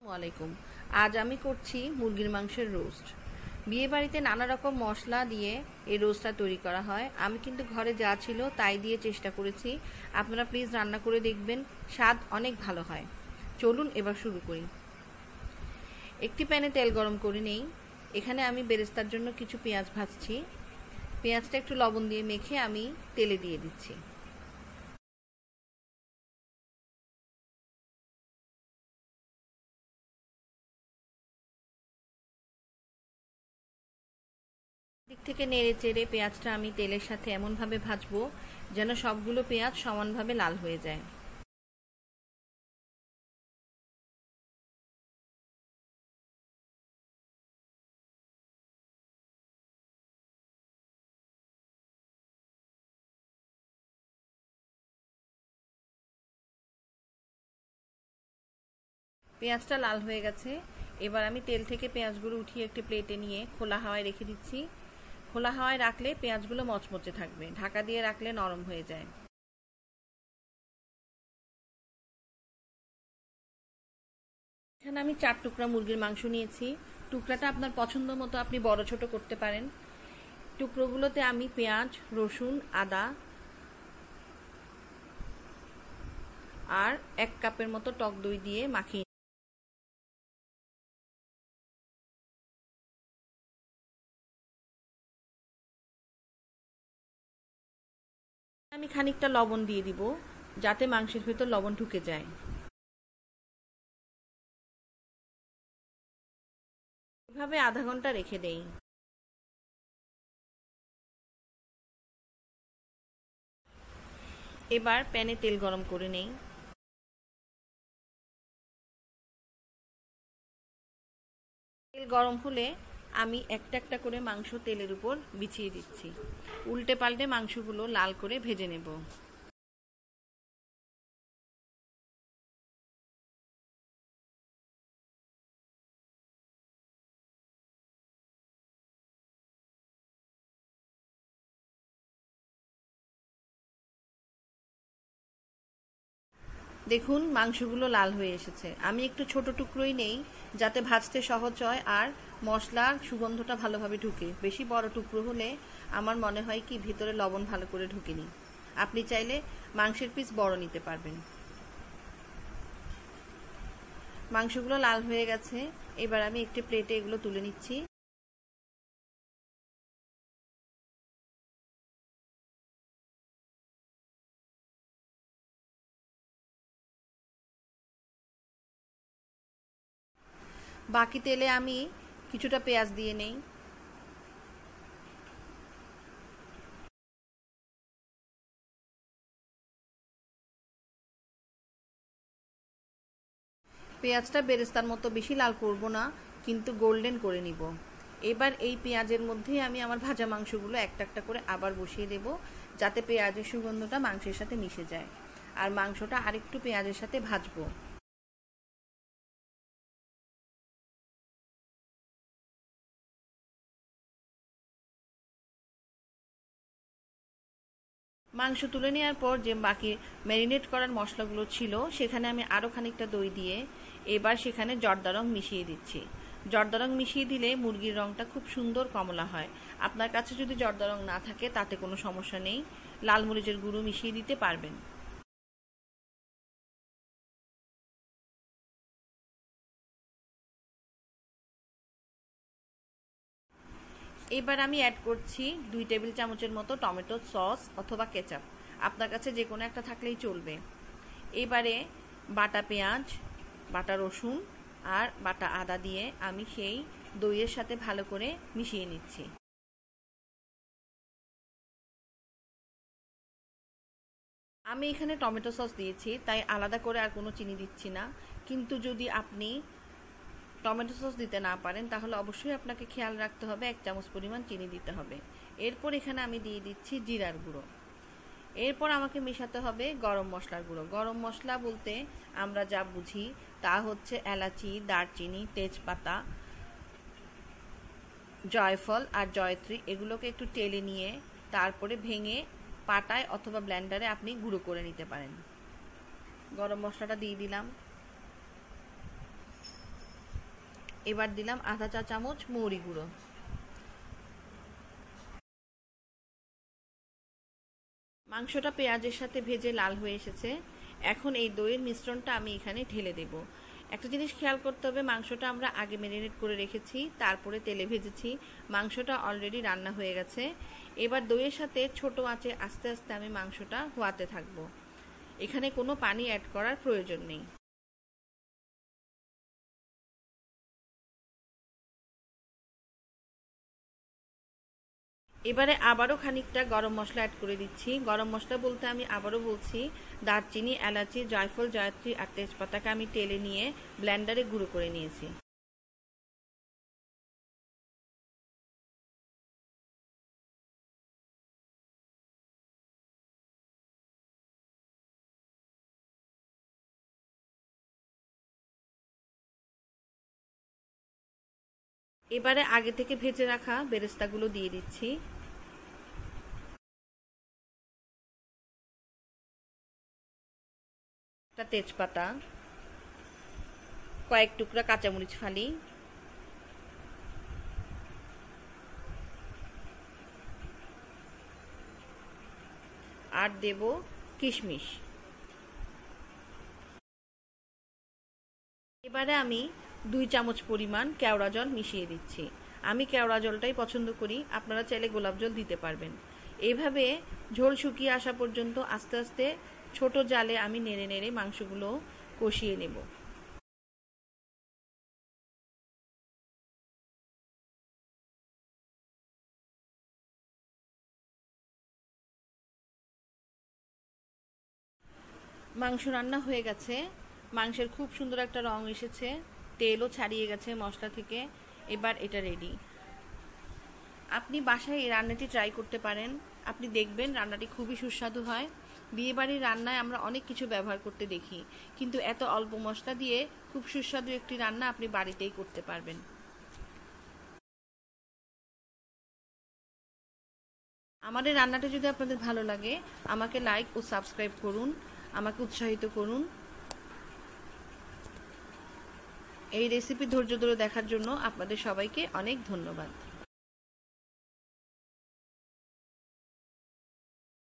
ওয়ালাইকুম। আজ আমি করছি মুরগির মাংসের রোস্ট। বিয়ে বাড়িতে নানা রকম মশলা দিয়ে এই রোস্টটা তৈরি করা হয়। আমি কিন্তু ঘরে যা ছিল তাই দিয়ে চেষ্টা করেছি। আপনারা প্লিজ রান্না করে দেখবেন, স্বাদ অনেক ভালো হয়। চলুন এবার শুরু করি। একটি প্যানে তেল গরম করে নেই। এখানে আমি বেরেস্তার জন্য কিছু পেঁয়াজ ভাজছি। পেঁয়াজটা একটু লবণ দিয়ে মেখে আমি তেলে দিয়ে দিচ্ছি। দিক থেকে নেড়ে চেড়ে পেঁয়াজটা আমি তেলের সাথে এমনভাবে ভাজবো যেন সবগুলো পেঁয়াজ সমানভাবে লাল হয়ে যায়। পেঁয়াজটা লাল হয়ে গেছে। এবার আমি তেল থেকে পেঁয়াজগুলো উঠিয়ে একটি প্লেটে নিয়ে খোলা হাওয়ায় রেখে দিচ্ছি। খোলা হাওয়ায় রাখলে পেঁয়াজগুলো মচমচে থাকবে, ঢাকা দিয়ে রাখলে নরম হয়ে যায়। এখানে আমি 4 টুকরা মুরগির মাংস নিয়েছি। টুকরাটা আপনার পছন্দ মতো আপনি বড় ছোট করতে পারেন। টুকরোগুলোতে আমি পেঁয়াজ, রসুন, আদা আর 1 কাপের মতো টক দই দিয়ে মাখিয়ে আমি খানিকটা লবণ দিয়ে দিব যাতে মাংসের ভেতর লবণ ঢুকে যায়। এভাবে আধা ঘন্টা রেখে দেই। এবার প্যানে তেল গরম করে নেই। তেল গরম হলে আমি একটা একটা করে মাংস তেলের উপর বিছিয়ে দিচ্ছি। উল্টে পাল্টে মাংসগুলো লাল করে ভেজে নেব। দেখুন মাংসগুলো লাল হয়ে এসেছে। আমি একটু ছোট টুকরোই নেই যাতে ভাজতে সহজ হয় আর মশলার সুগন্ধটা ভালোভাবে ঢুকে। বেশি বড় টুকরো হলে আমার মনে হয় কি ভিতরে লবণ ভালো করে ঢুকেনি। আপনি চাইলে মাংসের পিস বড় নিতে পারবেন। মাংসগুলো লাল হয়ে গেছে। এবার আমি একটি প্লেটে এগুলো তুলে নিচ্ছি। বাকি তেলে আমি কিছুটা পেঁয়াজ দিয়ে নেই। পেঁয়াজটা বেরেস্তার মতো বেশি লাল করব না, কিন্তু গোল্ডেন করে নিব। এবার এই পেঁয়াজের মধ্যেই আমি আমার ভাজা মাংসগুলো একটা একটা করে আবার বসিয়ে দেব যাতে পেঁয়াজের সুগন্ধটা মাংসের সাথে মিশে যায়। আর মাংসটা আরেকটু পেঁয়াজের সাথে ভাজবো। মাংস তুলে নেওয়ার পর যে বাকি ম্যারিনেট করার মশলাগুলো ছিল সেখানে আমি আরও খানিকটা দই দিয়ে এবার সেখানে জর্দা রং মিশিয়ে দিচ্ছি। জর্দা রং মিশিয়ে দিলে মুরগির রংটা খুব সুন্দর কমলা হয়। আপনার কাছে যদি জর্দা রং না থাকে তাতে কোনো সমস্যা নেই, লাল মরিচের গুঁড়ো মিশিয়ে দিতে পারবেন। এবার আমি অ্যাড করছি 2 টেবিল চামচের মতো টমেটো সস অথবা কেচাপ। আপনার কাছে যে কোনো একটা থাকলেই চলবে। এবারে বাটা পেঁয়াজ, বাটা রসুন আর বাটা আদা দিয়ে আমি সেই দইয়ের সাথে ভালো করে মিশিয়ে নিচ্ছি। আমি এখানে টমেটো সস দিয়েছি তাই আলাদা করে আর কোনো চিনি দিচ্ছি না। কিন্তু যদি আপনি টমেটো সস দিতে না পারেন তাহলে অবশ্যই আপনাকে খেয়াল রাখতে হবে 1 চামচ পরিমাণ চিনি দিতে হবে। এরপর এখানে আমি দিয়ে দিচ্ছি জিরার গুঁড়ো। এরপর আমাকে মেশাতে হবে গরম মশলার গুঁড়ো। গরম মশলা বলতে আমরা যা বুঝি তা হচ্ছে এলাচি, দারচিনি, তেজপাতা, জয়ফল আর জয়ত্রী, এগুলোকে একটু টেলে নিয়ে তারপরে ভেঙে পাটায় অথবা ব্লেন্ডারে আপনি গুঁড়ো করে নিতে পারেন। গরম মশলাটা দিয়ে দিলাম। এবার দিলাম আধা চা চামচ মৌরি গুঁড়ো। মাংসটা পেঁয়াজের সাথে ভেজে লাল হয়ে এসেছে। এখন এই দইয়ের মিশ্রণটা আমি এখানে ঢেলে দেব। একটা জিনিস খেয়াল করতে হবে, মাংসটা আমরা আগে ম্যারিনেট করে রেখেছি, তারপরে তেলে ভেজেছি। মাংসটা অলরেডি রান্না হয়ে গেছে। এবার দইয়ের সাথে ছোট আঁচে আস্তে আস্তে আমি মাংসটা হোয়াতে থাকবো। এখানে কোনো পানি অ্যাড করার প্রয়োজন নেই। এবারে আবারও খানিকটা গরম মশলা অ্যাড করে দিচ্ছি। গরম মশলা বলতে আমি আবারও বলছি, দারচিনি, এলাচি, জয়ফল, জয়ত্রী আর তেজপাতাকে আমি তেলে নিয়ে ব্লেন্ডারে গুঁড়ো করে নিয়েছি। এবারে আগে থেকে ভেজে রাখা বেরেস্তাগুলো দিয়ে দিচ্ছি। একটা তেজপাতা, কয়েক টুকরা কাঁচামরিচ ফালি, আর দেব কিশমিশ। এবারে আমি 2 চামচ পরিমাণ কেওড়া জল মিশিয়ে দিচ্ছি। আমি কেওড়া জলটাই পছন্দ করি, আপনারা চাইলে গোলাপ জল দিতে পারবেন। এইভাবে ঝোল শুকিয়ে আসা পর্যন্ত আস্তে আস্তে ছোট জালে আমি নেড়ে নেড়ে মাংসগুলো কষিয়ে নেব। মাংস রান্না হয়ে গেছে। মাংসের খুব সুন্দর একটা রং এসেছে, তেলও ছাড়িয়ে গেছে মশলা থেকে। এবার এটা রেডি। আপনি বাসায় এই রান্নাটি ট্রাই করতে পারেন। আপনি দেখবেন রান্নাটি খুবই সুস্বাদু হয়। বিয়েবাড়ির রান্নায় আমরা অনেক কিছু ব্যবহার করতে দেখি, কিন্তু এত অল্প মশলা দিয়ে খুব সুস্বাদু একটি রান্না আপনি বাড়িতেই করতে পারবেন। আমার এই রান্নাটি যদি আপনাদের ভালো লাগে, আমাকে লাইক ও সাবস্ক্রাইব করুন, আমাকে উৎসাহিত করুন। এই রেসিপি ধৈর্য ধরে দেখার জন্য আপনাদের সবাইকে অনেক ধন্যবাদ।